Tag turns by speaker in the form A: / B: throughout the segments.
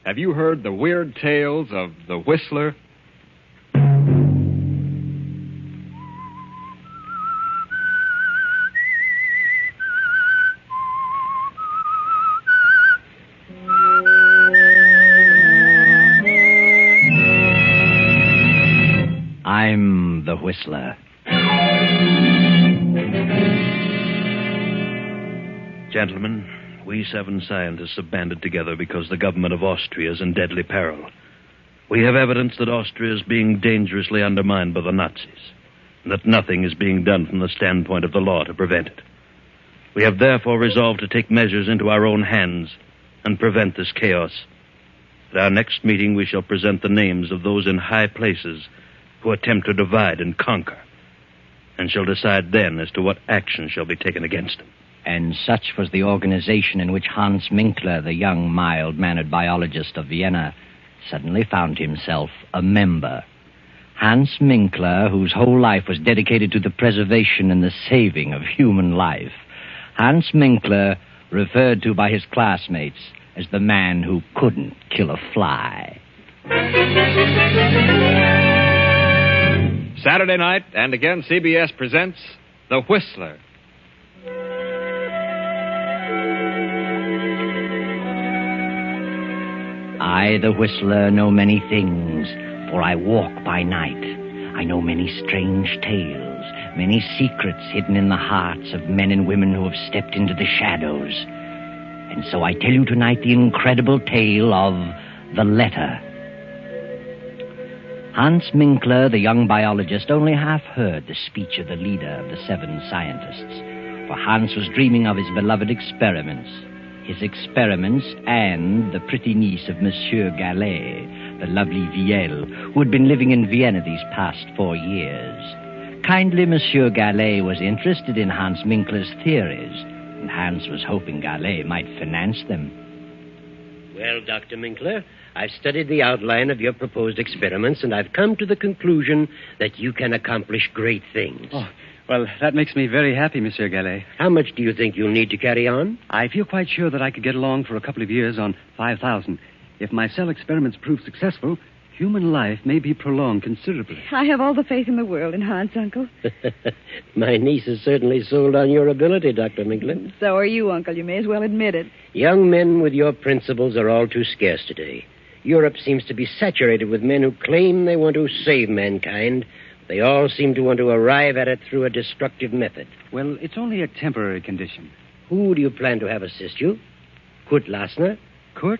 A: Have you heard the weird tales of the Whistler?
B: I'm the Whistler.
C: Gentlemen, we 7 scientists have banded together because the government of Austria is in deadly peril. We have evidence that Austria is being dangerously undermined by the Nazis, and that nothing is being done from the standpoint of the law to prevent it. We have therefore resolved to take measures into our own hands and prevent this chaos. At our next meeting, we shall present the names of those in high places who attempt to divide and conquer, and shall decide then as to what action shall be taken against them.
B: And such was the organization in which Hans Minkler, the young, mild-mannered biologist of Vienna, suddenly found himself a member. Hans Minkler, whose whole life was dedicated to the preservation and the saving of human life. Hans Minkler, referred to by his classmates as the man who couldn't kill a fly.
A: Saturday night, and again CBS presents The Whistler.
B: I, the Whistler, know many things, for I walk by night. I know many strange tales, many secrets hidden in the hearts of men and women who have stepped into the shadows. And so I tell you tonight the incredible tale of the letter. Hans Minkler, the young biologist, only half heard the speech of the leader of the 7 scientists, for Hans was dreaming of his beloved experiments. His experiments and the pretty niece of Monsieur Gallet, the lovely Viel, who had been living in Vienna these past 4 years. Kindly Monsieur Gallet was interested in Hans Minkler's theories, and Hans was hoping Gallet might finance them.
D: Well, Dr. Minkler, I've studied the outline of your proposed experiments, and I've come to the conclusion that you can accomplish great things.
E: Oh, well, that makes me very happy, Monsieur Gallet.
D: How much do you think you'll need to carry on?
E: I feel quite sure that I could get along for a couple of years on 5,000. If my cell experiments prove successful, human life may be prolonged considerably.
F: I have all the faith in the world in Hans, Uncle.
D: My niece is certainly sold on your ability, Dr. Minkler.
F: So are you, Uncle. You may as well admit it.
D: Young men with your principles are all too scarce today. Europe seems to be saturated with men who claim they want to save mankind. They all seem to want to arrive at it through a destructive method.
E: Well, it's only a temporary condition.
D: Who do you plan to have assist you? Kurt Lassner?
E: Kurt?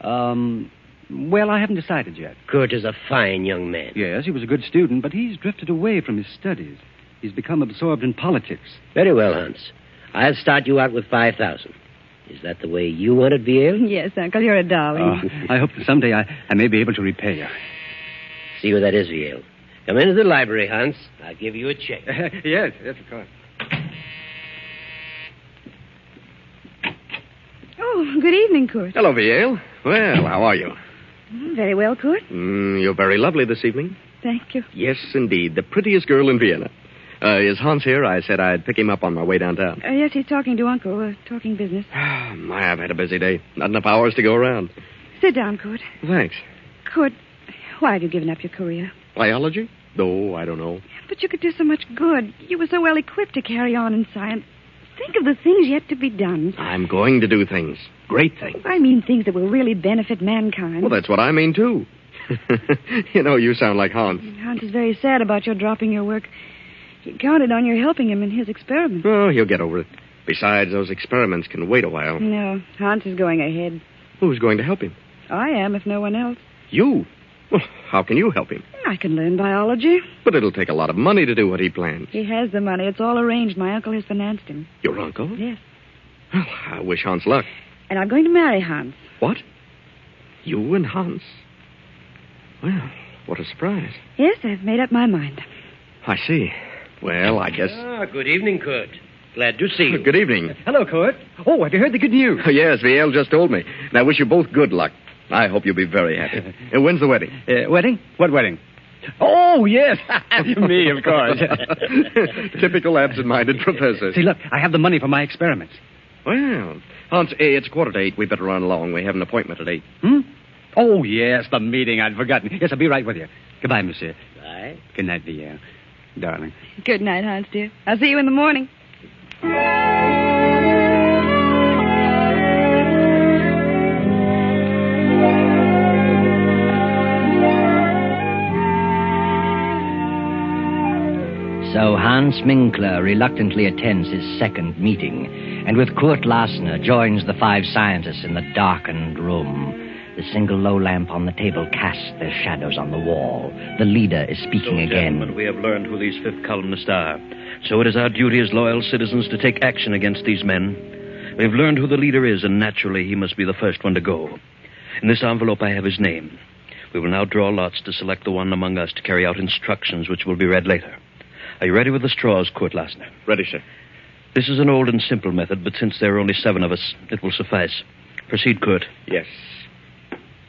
E: Well, I haven't decided yet.
D: Kurt is a fine young man.
E: Yes, he was a good student, but he's drifted away from his studies. He's become absorbed in politics.
D: Very well, Hans. I'll start you out with 5,000. Is that the way you want it, Viel?
F: Yes, Uncle, you're a darling.
E: I hope that someday I may be able to repay you.
D: See where that is, Viel. Come into the library, Hans. I'll give you a check.
E: Yes, of course.
F: Oh, good evening, Kurt.
G: Hello, Viel. Well, how are you?
F: Very well, Kurt.
G: You're very lovely this evening.
F: Thank you.
G: Yes, indeed. The prettiest girl in Vienna. Is Hans here? I said I'd pick him up on my way downtown.
F: Yes, he's talking to Uncle, talking business.
G: I've had a busy day. Not enough hours to go around.
F: Sit down, Kurt.
G: Thanks.
F: Kurt, why have you given up your career?
G: Biology? Oh, I don't know.
F: But you could do so much good. You were so well equipped to carry on in science. Think of the things yet to be done.
G: I'm going to do things. Great things.
F: I mean things that will really benefit mankind.
G: Well, that's what I mean, too. You sound like Hans.
F: Hans is very sad about your dropping your work. He counted on your helping him in his experiments.
G: Oh, he'll get over it. Besides, those experiments can wait a while.
F: No, Hans is going ahead.
G: Who's going to help him?
F: I am, if no one else.
G: You? Well, how can you help him?
F: I can learn biology.
G: But it'll take a lot of money to do what he plans.
F: He has the money. It's all arranged. My uncle has financed him.
G: Your uncle?
F: Yes.
G: Well, I wish Hans luck.
F: And I'm going to marry Hans.
G: What? You and Hans? Well, what a surprise.
F: Yes, I've made up my mind.
G: I see. Well, I guess...
D: Good evening, Kurt. Glad to see you.
G: Good evening.
E: Hello, Kurt. Oh, have you heard the good news?
G: Yes, Viel just told me. And I wish you both good luck. I hope you'll be very happy. When's the wedding?
E: Wedding? What wedding? Oh, yes. Me, of course.
G: Typical absent-minded professor.
E: See, look, I have the money for my experiments.
G: Well, Hans, it's 7:45. We better run along. We have an appointment at 8.
E: Oh, yes, the meeting. I'd forgotten. Yes, I'll be right with you. Goodbye, monsieur.
D: Bye.
E: Good night, Vieille. Darling.
F: Good night, Hans, dear. I'll see you in the morning.
B: So Hans Minkler reluctantly attends his second meeting, and with Kurt Lassner joins the 5 scientists in the darkened room. The single low lamp on the table casts their shadows on the wall. The leader is speaking again.
C: Gentlemen, we have learned who these fifth columnists are. So it is our duty as loyal citizens to take action against these men. We have learned who the leader is, and naturally he must be the first one to go. In this envelope I have his name. We will now draw lots to select the one among us to carry out instructions which will be read later. Are you ready with the straws, Kurt Lassner?
G: Ready, sir.
C: This is an old and simple method, but since there are only 7 of us, it will suffice. Proceed, Kurt.
G: Yes.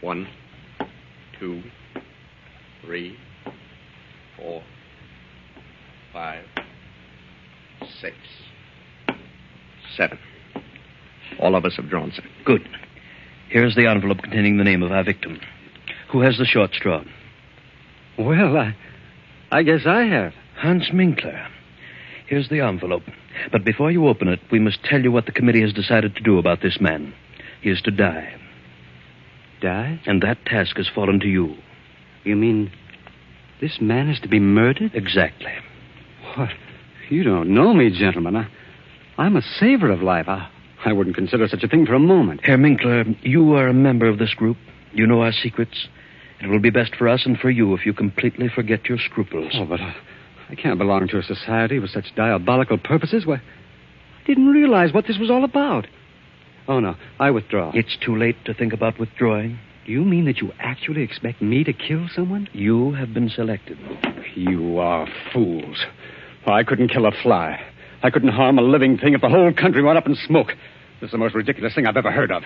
G: 1, 2, 3, 4, 5, 6, 7. All of us have drawn, sir.
C: Good. Here's the envelope containing the name of our victim. Who has the short straw?
E: Well, I guess I have.
C: Hans Minkler. Here's the envelope. But before you open it, we must tell you what the committee has decided to do about this man. He is to die.
E: Die?
C: And that task has fallen to you.
E: You mean this man is to be murdered?
C: Exactly.
E: What? You don't know me, gentlemen. I'm a saver of life. I wouldn't consider such a thing for a moment.
C: Herr Minkler, you are a member of this group. You know our secrets. It will be best for us and for you if you completely forget your scruples.
E: Oh, but I can't belong to a society with such diabolical purposes. Why, I didn't realize what this was all about. Oh, no, I withdraw.
C: It's too late to think about withdrawing.
E: Do you mean that you actually expect me to kill someone?
C: You have been selected.
E: You are fools. I couldn't kill a fly. I couldn't harm a living thing if the whole country went up in smoke. This is the most ridiculous thing I've ever heard of.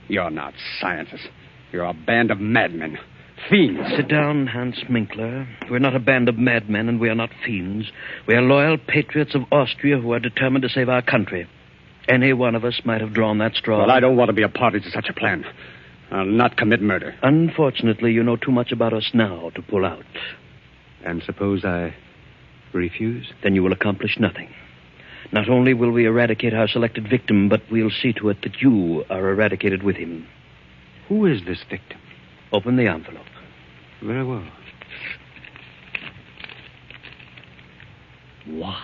E: You're not scientists. You're a band of madmen. Fiends.
C: Sit down, Hans Minkler. We're not a band of madmen, and we are not fiends. We are loyal patriots of Austria who are determined to save our country. Any one of us might have drawn that straw.
E: Well, I don't want to be a party to such a plan. I'll not commit murder.
C: Unfortunately, you know too much about us now to pull out.
E: And suppose I refuse?
C: Then you will accomplish nothing. Not only will we eradicate our selected victim, but we'll see to it that you are eradicated with him.
E: Who is this victim?
C: Open the envelope.
E: Very well.
D: What?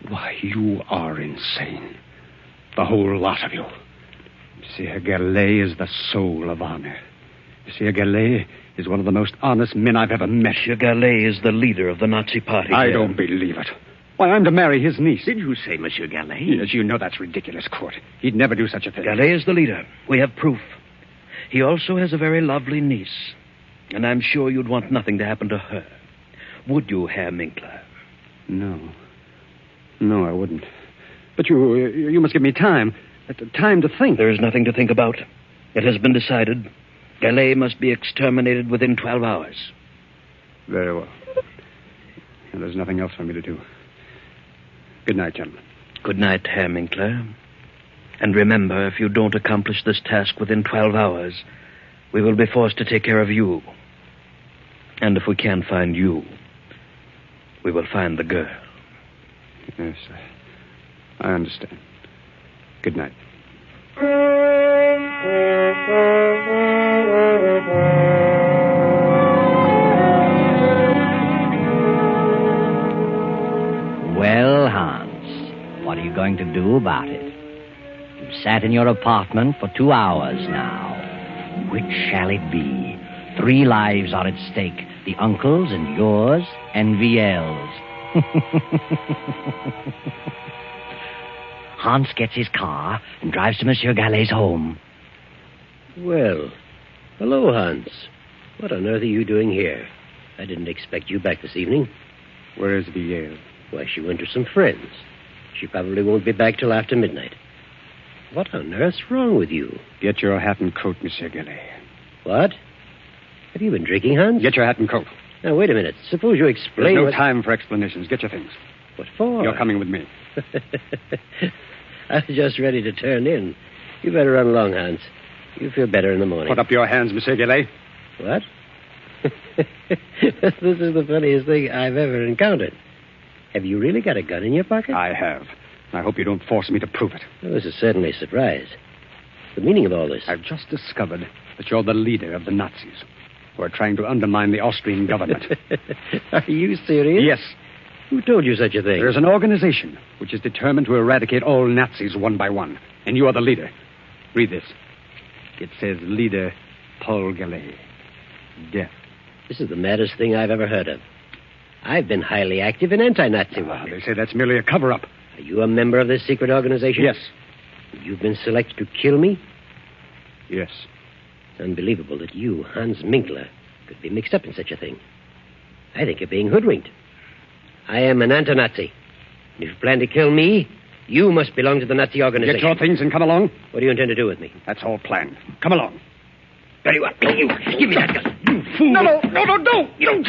E: Why, you are insane. The whole lot of you. Monsieur Gallet is the soul of honor. Monsieur Gallet is one of the most honest men I've ever met.
C: Monsieur Gallet is the leader of the Nazi party.
E: I don't believe it. Why, I'm to marry his niece.
D: Did you say Monsieur Gallet?
E: Yes, you know that's ridiculous, Court. He'd never do such a thing.
C: Gallet is the leader. We have proof. He also has a very lovely niece. And I'm sure you'd want nothing to happen to her. Would you, Herr Minkler?
E: No. No, I wouldn't. But you must give me time. Time to think.
C: There is nothing to think about. It has been decided. Gallet must be exterminated within 12 hours.
E: Very well. And there's nothing else for me to do. Good night, gentlemen.
C: Good night, Herr Minkler. And remember, if you don't accomplish this task within 12 hours, we will be forced to take care of you. And if we can't find you, we will find the girl.
E: Yes, I understand. Good night.
B: Well, Hans, what are you going to do about it? You've sat in your apartment for 2 hours now. Which shall it be? 3 lives are at stake. The uncle's and yours and Viel's. Hans gets his car and drives to Monsieur Gallet's home.
D: Well, hello, Hans. What on earth are you doing here? I didn't expect you back this evening.
E: Where is Viel?
D: Why, she went to some friends. She probably won't be back till after midnight. What on earth's wrong with you?
E: Get your hat and coat, Monsieur Gallet.
D: What? Have you been drinking, Hans?
E: Get your hat and coat.
D: Now, wait a minute. Suppose you explain
E: There's no time for explanations. Get your things.
D: What for?
E: You're coming with me.
D: I was just ready to turn in. You better run along, Hans. You feel better in the morning.
E: Put up your hands, Monsieur Gillet.
D: What? This is the funniest thing I've ever encountered. Have you really got a gun in your pocket?
E: I have. I hope you don't force me to prove it.
D: Well, this is certainly a surprise. The meaning of all this?
E: I've just discovered that you're the leader of the Nazis who are trying to undermine the Austrian government.
D: Are you serious?
E: Yes.
D: Who told you such a thing?
E: There's an organization which is determined to eradicate all Nazis one by one. And you are the leader. Read this. It says leader Paul Gillet. Death.
D: This is the maddest thing I've ever heard of. I've been highly active in anti-Nazi work.
E: They say that's merely a cover-up.
D: Are you a member of this secret organization?
E: Yes.
D: You've been selected to kill me?
E: Yes.
D: It's unbelievable that you, Hans Minkler, could be mixed up in such a thing. I think you're being hoodwinked. I am an anti-Nazi. And if you plan to kill me, you must belong to the Nazi organization.
E: Get your things and come along.
D: What do you intend to do with me?
E: That's all planned. Come along.
D: Very well. You, give me that gun.
E: You fool. No, don't. You don't.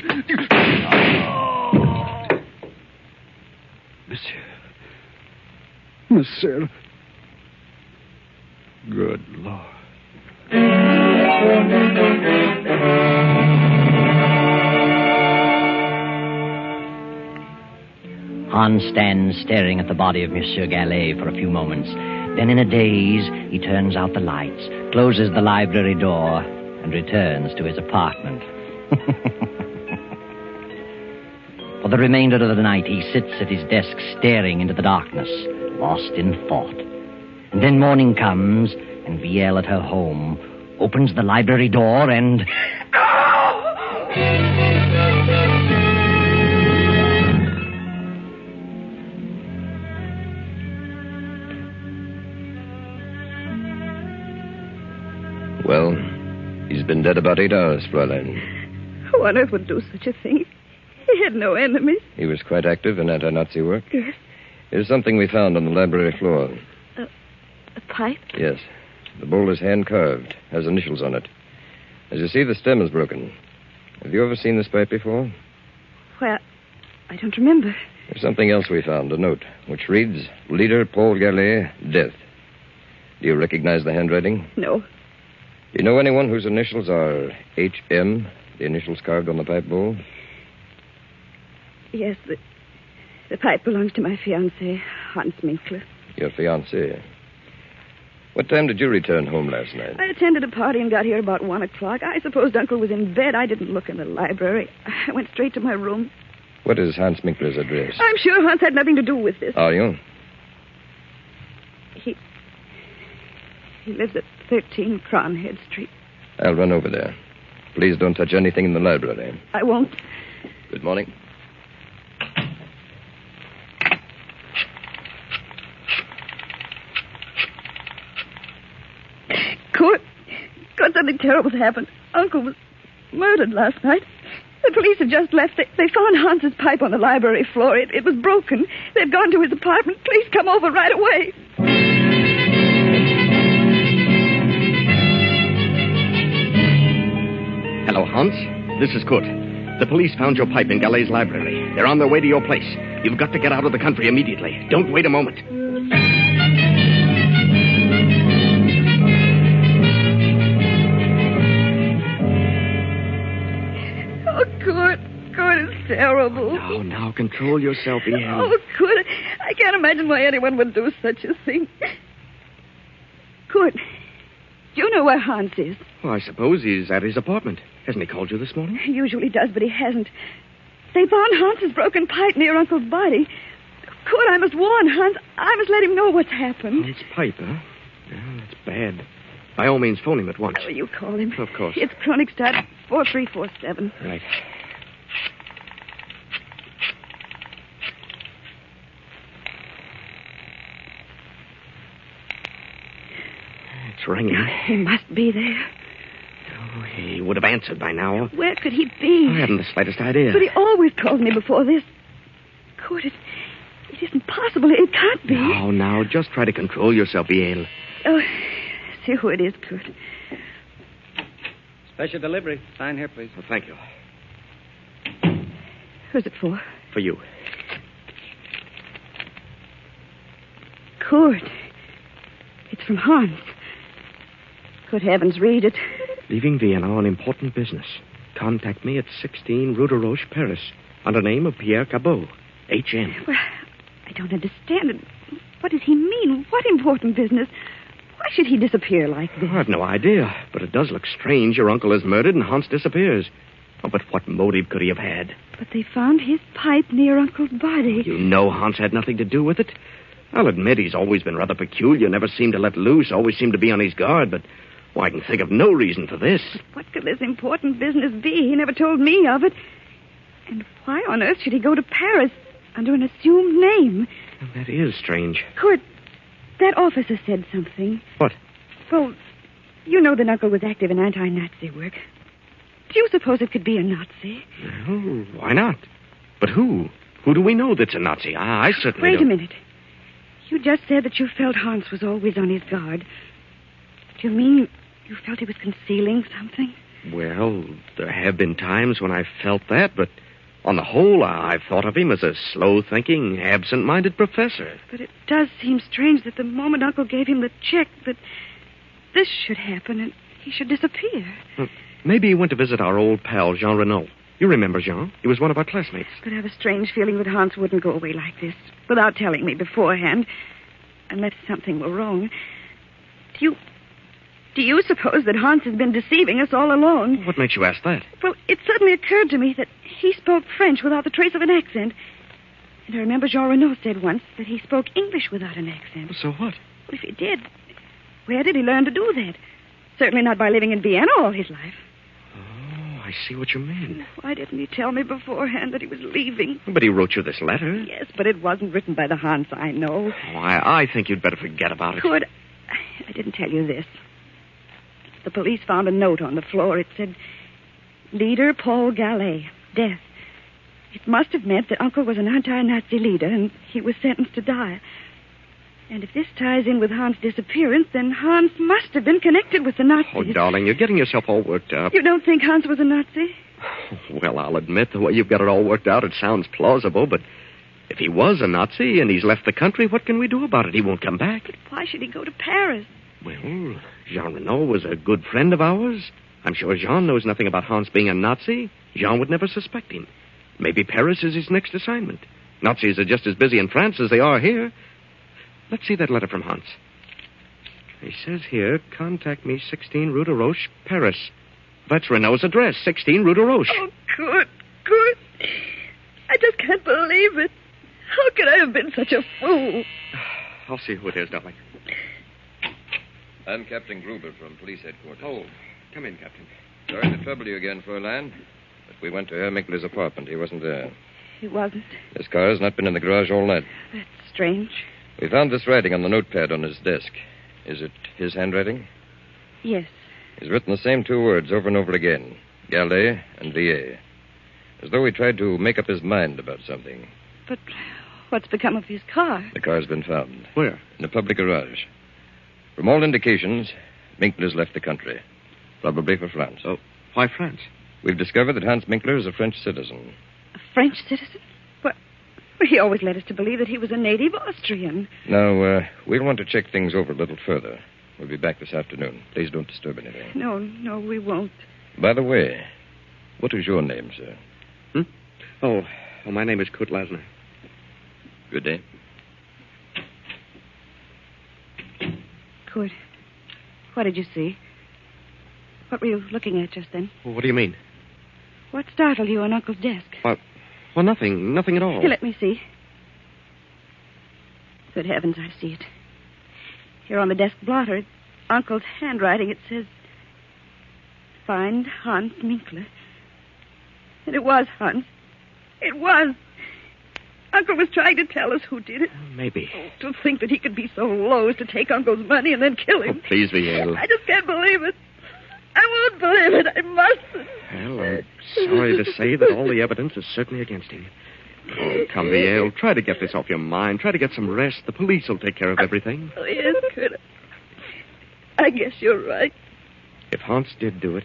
E: Monsieur. Good Lord.
B: Hans stands staring at the body of Monsieur Gallet for a few moments. Then, in a daze, he turns out the lights, closes the library door, and returns to his apartment. For the remainder of the night, he sits at his desk staring into the darkness, lost in thought. And then morning comes, and Viel at her home opens the library door and...
H: Well, he's been dead about 8 hours, Fräulein.
F: Who on earth would do such a thing? He had no enemies.
H: He was quite active in anti-Nazi work.
F: Yes.
H: Here's something we found on the library floor.
F: A pipe?
H: Yes. The bowl is hand-carved, has initials on it. As you see, the stem is broken. Have you ever seen this pipe before?
F: Well, I don't remember.
H: There's something else we found, a note, which reads, Leader Paul Gallet, death. Do you recognize the handwriting?
F: No.
H: Do you know anyone whose initials are H.M., the initials carved on the pipe bowl?
F: Yes, the pipe belongs to my fiancé, Hans Minkler.
H: Your fiancé. What time did you return home last night?
F: I attended a party and got here about 1 o'clock. I supposed Uncle was in bed. I didn't look in the library. I went straight to my room.
H: What is Hans Minkler's address?
F: I'm sure Hans had nothing to do with this.
H: Are you?
F: He lives at 13 Cronhead Street.
H: I'll run over there. Please don't touch anything in the library.
F: I won't.
H: Good morning.
F: Kurt, something terrible's happened. Uncle was murdered last night. The police have just left. They found Hans's pipe on the library floor. It was broken. They've gone to his apartment. Please come over right away.
G: Hello, Hans. This is Kurt. The police found your pipe in Gallet's library. They're on their way to your place. You've got to get out of the country immediately. Don't wait a moment.
F: Oh, Kurt, it's terrible.
G: Now, control yourself, Ian.
F: Oh, Kurt, I can't imagine why anyone would do such a thing. Kurt, do you know where Hans is?
G: Well, I suppose he's at his apartment. Hasn't he called you this morning?
F: He usually does, but he hasn't. They found Hans's broken pipe near Uncle's body. Kurt, I must warn Hans. I must let him know what's happened.
G: Hans' pipe, huh? Yeah, that's bad. By all means, phone him at once.
F: Oh, you call him.
G: Of course.
F: It's Kronigstadt 4347.
G: Right. It's ringing.
F: He must be there.
G: Oh, he would have answered by now.
F: Where could he be?
G: I haven't the slightest idea.
F: But he always called me before this. Kurt, it isn't possible. It can't be.
G: Now, just try to control yourself, Yale.
F: Oh, see who it is, Kurt.
E: Special delivery. Sign here, please.
G: Well, thank you.
F: Who's it for?
G: For you.
F: Kurt. It's from Hans. Good heavens, read it.
G: Leaving Vienna on important business. Contact me at 16 Rue de Roche, Paris, under name of Pierre Cabot, H.N.
F: Well, I don't understand it. What does he mean? What important business? Why should he disappear like this?
G: I've no idea, but it does look strange. Your uncle is murdered and Hans disappears. Oh, but what motive could he have had?
F: But they found his pipe near Uncle's body.
G: You know Hans had nothing to do with it. I'll admit he's always been rather peculiar, never seemed to let loose, always seemed to be on his guard, but I can think of no reason for this.
F: What could this important business be? He never told me of it. And why on earth should he go to Paris under an assumed name?
G: Well, that is strange.
F: Kurt, that officer said something.
G: What?
F: Well, you know that Uncle was active in anti-Nazi work. Do you suppose it could be a Nazi?
G: Well, why not? But who? Who do we know that's a Nazi? I certainly
F: Wait
G: don't.
F: a minute. You just said that you felt Hans was always on his guard. Do you mean you felt he was concealing something?
G: Well, there have been times when I've felt that, but on the whole, I've thought of him as a slow-thinking, absent-minded professor.
F: But it does seem strange that the moment Uncle gave him the check, that this should happen and he should disappear.
G: Well, maybe he went to visit our old pal, Jean Renaud. You remember Jean? He was one of our classmates.
F: But I have a strange feeling that Hans wouldn't go away like this, without telling me beforehand, unless something were wrong. Do you suppose that Hans has been deceiving us all along?
G: What makes you ask that?
F: Well, it suddenly occurred to me that he spoke French without the trace of an accent. And I remember Jean Renaud said once that he spoke English without an accent.
G: So what?
F: Well, if he did, where did he learn to do that? Certainly not by living in Vienna all his life.
G: Oh, I see what you mean.
F: Why didn't he tell me beforehand that he was leaving?
G: But he wrote you this letter.
F: Yes, but it wasn't written by the Hans I know.
G: Oh, I think you'd better forget about it.
F: Good. I didn't tell you this. The police found a note on the floor. It said, Leader Paul Gallet, death. It must have meant that Uncle was an anti-Nazi leader and he was sentenced to die. And if this ties in with Hans' disappearance, then Hans must have been connected with the Nazis.
G: Oh, darling, you're getting yourself all worked up.
F: You don't think Hans was a Nazi?
G: Well, I'll admit, the way you've got it all worked out, it sounds plausible, but if he was a Nazi and he's left the country, what can we do about it? He won't come back.
F: But why should he go to Paris?
G: Well, Jean Renaud was a good friend of ours. I'm sure Jean knows nothing about Hans being a Nazi. Jean would never suspect him. Maybe Paris is his next assignment. Nazis are just as busy in France as they are here. Let's see that letter from Hans. He says here, contact me 16 Rue de Roche, Paris. That's Renaud's address, 16 Rue de Roche.
F: Oh, good. I just can't believe it. How could I have been such a fool?
G: I'll see who it is, darling.
H: I'm Captain Gruber from police headquarters.
G: Oh, come in, Captain.
H: Sorry to trouble you again, Fräulein, but we went to Herr Minkler's apartment. He wasn't there.
F: He wasn't.
H: His car has not been in the garage all night.
F: That's strange.
H: We found this writing on the notepad on his desk. Is it his handwriting?
F: Yes.
H: He's written the same two words over and over again, Gallet and Villiers, as though he tried to make up his mind about something.
F: But what's become of his car?
H: The car's been found.
G: Where?
H: In a public garage. From all indications, Minkler's left the country, probably for France.
G: Oh, why France?
H: We've discovered that Hans Minkler is a French citizen.
F: A French citizen? Well, he always led us to believe that he was a native Austrian.
H: Now, we'll want to check things over a little further. We'll be back this afternoon. Please don't disturb anything.
F: No, we won't.
H: By the way, what is your name, sir?
G: Oh, my name is Kurt Lasner.
H: Good day.
F: Kurt, what did you see? What were you looking at just then?
G: What do you mean?
F: What startled you on Uncle's desk?
G: Well, nothing at all.
F: Here, let me see. Good heavens, I see it. Here on the desk blotter, Uncle's handwriting, it says, Find Hans Minkler. And it was Hans. It was. Uncle was trying to tell us who did it.
G: Maybe.
F: To think that he could be so low as to take Uncle's money and then kill him.
G: Oh, please, Viel.
F: I just can't believe it. I won't believe it. I mustn't.
G: Well, I'm sorry to say that all the evidence is certainly against him. Oh, come, Viel. Try to get this off your mind. Try to get some rest. The police will take care of everything.
F: Oh, yes, good. I guess you're right.
G: If Hans did do it,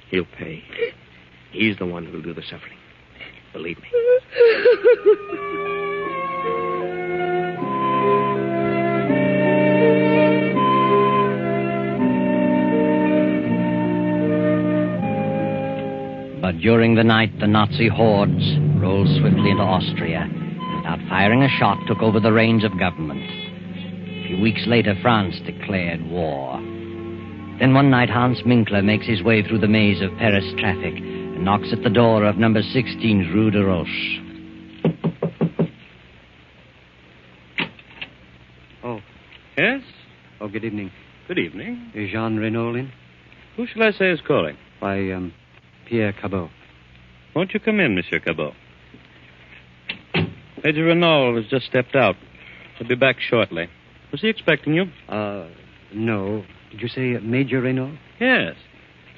G: he'll pay. He's the one who'll do the suffering. Believe me.
B: During the night, the Nazi hordes rolled swiftly into Austria. Without firing a shot, took over the reins of government. A few weeks later, France declared war. Then one night, Hans Minkler makes his way through the maze of Paris traffic and knocks at the door of number 16 Rue de Roche.
C: Oh, yes?
E: Oh, good evening.
C: Good evening.
E: Is Jean Renault in?
C: Who shall I say is calling?
E: By, Pierre Cabot.
C: Won't you come in, Monsieur Cabot? Major Renault has just stepped out. He'll be back shortly. Was he expecting you?
E: No. Did you say Major Renault?
C: Yes.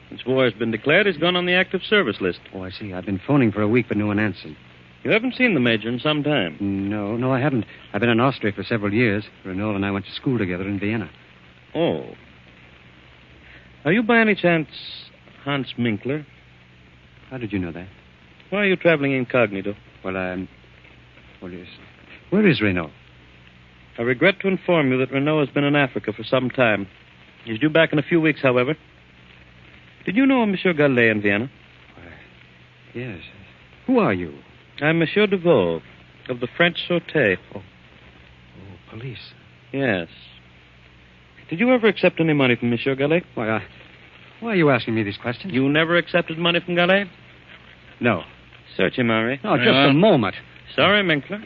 C: Since war has been declared, he's gone on the active service list.
E: Oh, I see. I've been phoning for a week, but no one answered.
C: You haven't seen the Major in some time.
E: No, I haven't. I've been in Austria for several years. Renault and I went to school together in Vienna.
C: Oh. Are you by any chance Hans Minkler?
E: How did you know that?
C: Why are you traveling incognito?
E: Well, where is Renault?
C: I regret to inform you that Renault has been in Africa for some time. He's due back in a few weeks, however. Did you know Monsieur Gallet in Vienna?
E: Yes. Who are you?
C: I'm Monsieur Deveau, of the French Sûreté.
E: Oh, police.
C: Yes. Did you ever accept any money from Monsieur Gallet?
E: Why are you asking me these questions?
C: You never accepted money from Gallet?
E: No.
C: Search him, Henri.
E: No, just a moment.
C: Sorry, Minkler.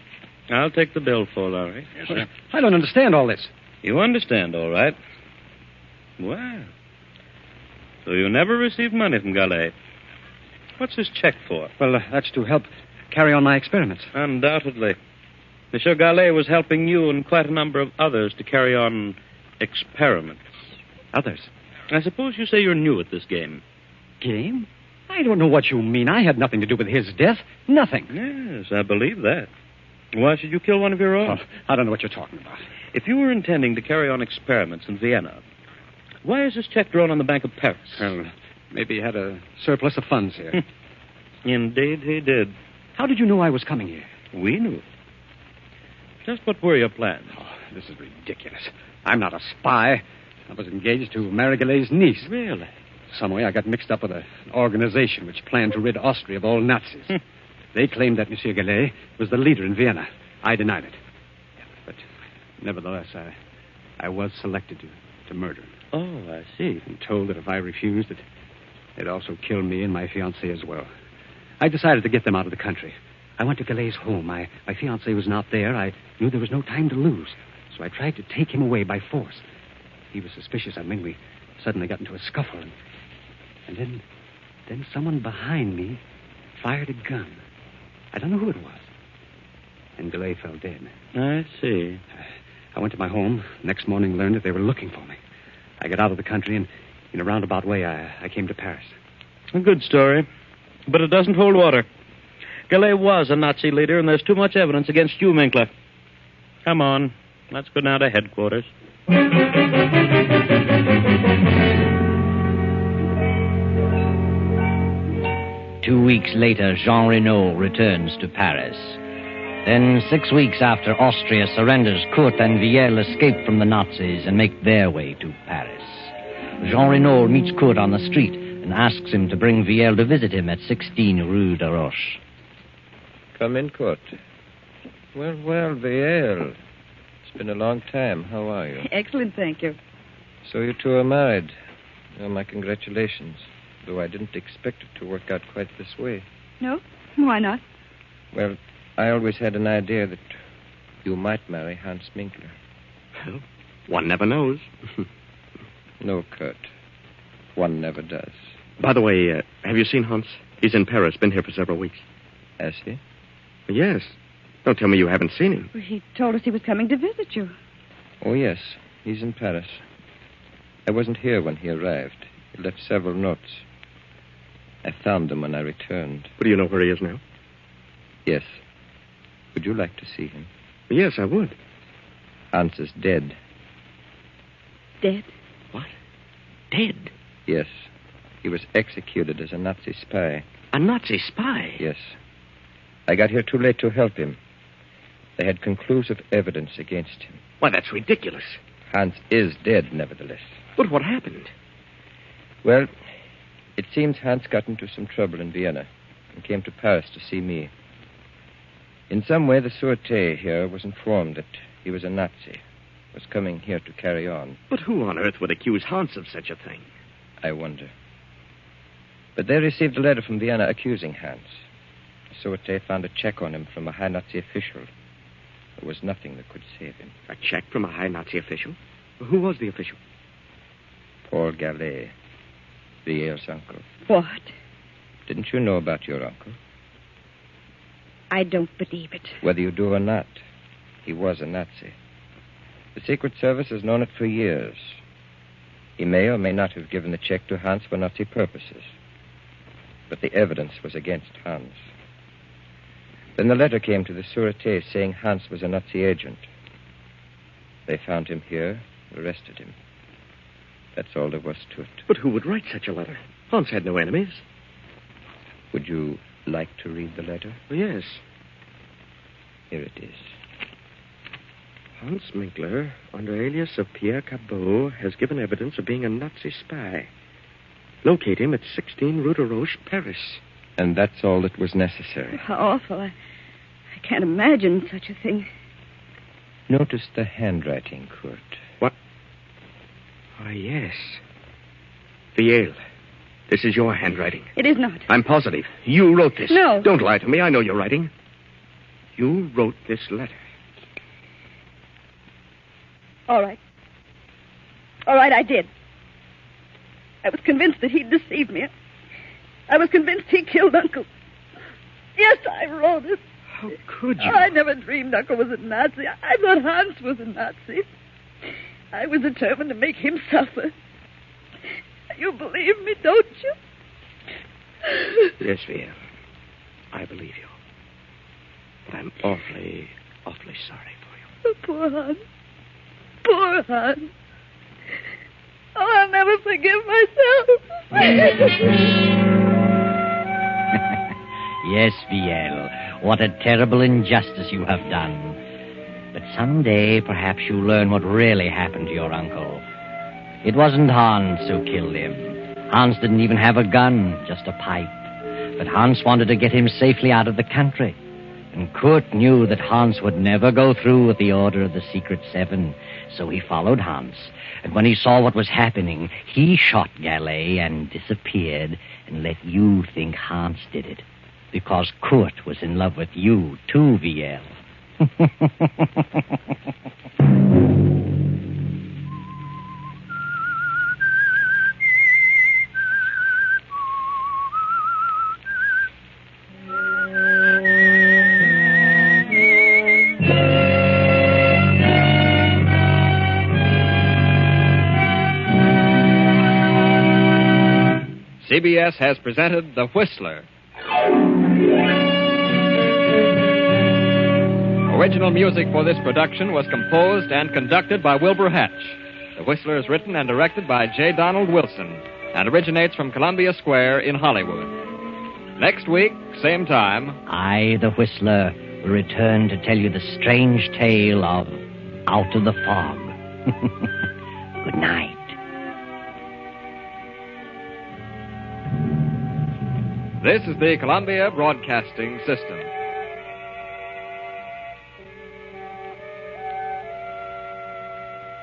C: I'll take the bill for Henri.
E: Yes, sir. I don't understand all this.
C: You understand, all right. Well, so you never received money from Gallet. What's this check for?
E: Well, that's to help carry on my experiments.
C: Undoubtedly. Monsieur Gallet was helping you and quite a number of others to carry on experiments.
E: Others?
C: I suppose you say you're new at this game.
E: Game? I don't know what you mean. I had nothing to do with his death. Nothing.
C: Yes, I believe that. Why should you kill one of your own?
E: Oh, I don't know what you're talking about.
C: If you were intending to carry on experiments in Vienna, why is this check drawn on the Bank of Paris?
E: Well, maybe he had a surplus of funds here.
C: Indeed he did.
E: How did you know I was coming here?
C: We knew. Just what were your plans?
E: Oh, this is ridiculous. I'm not a spy. I was engaged to marry Gallet's niece.
C: Really?
E: Some way I got mixed up with an organization which planned to rid Austria of all Nazis. They claimed that Monsieur Gallet was the leader in Vienna. I denied it. But nevertheless, I was selected to murder him.
C: Oh, I see.
E: And told that if I refused, they'd also kill me and my fiancée as well. I decided to get them out of the country. I went to Galet's home. My fiancée was not there. I knew there was no time to lose. So I tried to take him away by force. He was suspicious. I mean, we suddenly got into a scuffle. And then someone behind me fired a gun. I don't know who it was. And Galet fell dead.
C: I see.
E: I went to my home. Next morning learned that they were looking for me. I got out of the country, and in a roundabout way, I came to Paris.
C: A good story, but it doesn't hold water. Galet was a Nazi leader, and there's too much evidence against you, Minkler. Come on. Let's go down to headquarters.
B: 2 weeks later, Jean Renault returns to Paris. Then, 6 weeks after Austria surrenders, Kurt and Viel escape from the Nazis and make their way to Paris. Jean Renault meets Kurt on the street and asks him to bring Viel to visit him at 16 Rue de Roche.
H: Come in, Kurt. Well, Viel. It's been a long time. How are you?
F: Excellent, thank you.
H: So you two are married. Well, my congratulations. Though I didn't expect it to work out quite this way.
F: No? Why not?
H: Well, I always had an idea that you might marry Hans Minkler.
G: Well, one never knows.
H: No, Kurt. One never does.
G: By the way, have you seen Hans? He's in Paris, been here for several weeks.
H: Has he?
G: Yes. Don't tell me you haven't seen him.
F: Well, he told us he was coming to visit you.
H: Oh, yes. He's in Paris. I wasn't here when he arrived. He left several notes. I found them when I returned.
G: But do you know where he is now?
H: Yes. Would you like to see him?
G: Yes, I would.
H: Hans is dead.
F: Dead?
G: What? Dead?
H: Yes. He was executed as a Nazi spy.
G: A Nazi spy?
H: Yes. I got here too late to help him. They had conclusive evidence against him.
G: Why, that's ridiculous.
H: Hans is dead, nevertheless.
G: But what happened?
H: Well, It seems Hans got into some trouble in Vienna and came to Paris to see me. In some way, the Sûreté here was informed that he was a Nazi, was coming here to carry on.
G: But who on earth would accuse Hans of such a thing?
H: I wonder. But they received a letter from Vienna accusing Hans. The Sûreté found a check on him from a high Nazi official. There was nothing that could save him.
G: A check from a high Nazi official? Who was the official?
H: Paul Gallet, Viel's uncle.
F: What?
H: Didn't you know about your uncle?
F: I don't believe it.
H: Whether you do or not, he was a Nazi. The Secret Service has known it for years. He may or may not have given the check to Hans for Nazi purposes. But the evidence was against Hans. Then the letter came to the Sûreté saying Hans was a Nazi agent. They found him here, arrested him. That's all there was to it.
G: But who would write such a letter? Hans had no enemies.
H: Would you like to read the letter?
G: Yes.
H: Here it is.
G: Hans Minkler, under alias of Pierre Cabot, has given evidence of being a Nazi spy. Locate him at 16 Rue de Roche, Paris.
H: And that's all that was necessary.
F: How awful. I can't imagine such a thing.
H: Notice the handwriting, Kurt.
G: What? Ah, yes. Viel. This is your handwriting.
F: It is not.
G: I'm positive. You wrote this.
F: No.
G: Don't lie to me. I know your writing. You wrote this letter.
F: All right. All right, I did. I was convinced that he'd deceived me. I was convinced he killed Uncle. Yes, I wrote it.
G: How could you?
F: I never dreamed Uncle was a Nazi. I thought Hans was a Nazi. I was determined to make him suffer. You believe me, don't you?
G: Yes, Viel. I believe you. But I'm awfully, awfully sorry for you.
F: Oh, poor Hans. Poor Hans. Oh, I'll never forgive myself.
B: Yes, Viel. What a terrible injustice you have done. But someday, perhaps you'll learn what really happened to your uncle. It wasn't Hans who killed him. Hans didn't even have a gun, just a pipe. But Hans wanted to get him safely out of the country. And Kurt knew that Hans would never go through with the order of the Secret Seven. So he followed Hans. And when he saw what was happening, he shot Gallet and disappeared and let you think Hans did it. Because Kurt was in love with you, too, Viel.
A: CBS has presented The Whistler. Original music for this production was composed and conducted by Wilbur Hatch. The Whistler is written and directed by J. Donald Wilson and originates from Columbia Square in Hollywood. Next week, same time,
B: I, the Whistler, will return to tell you the strange tale of Out of the Fog. Good night.
A: this is the Columbia Broadcasting System.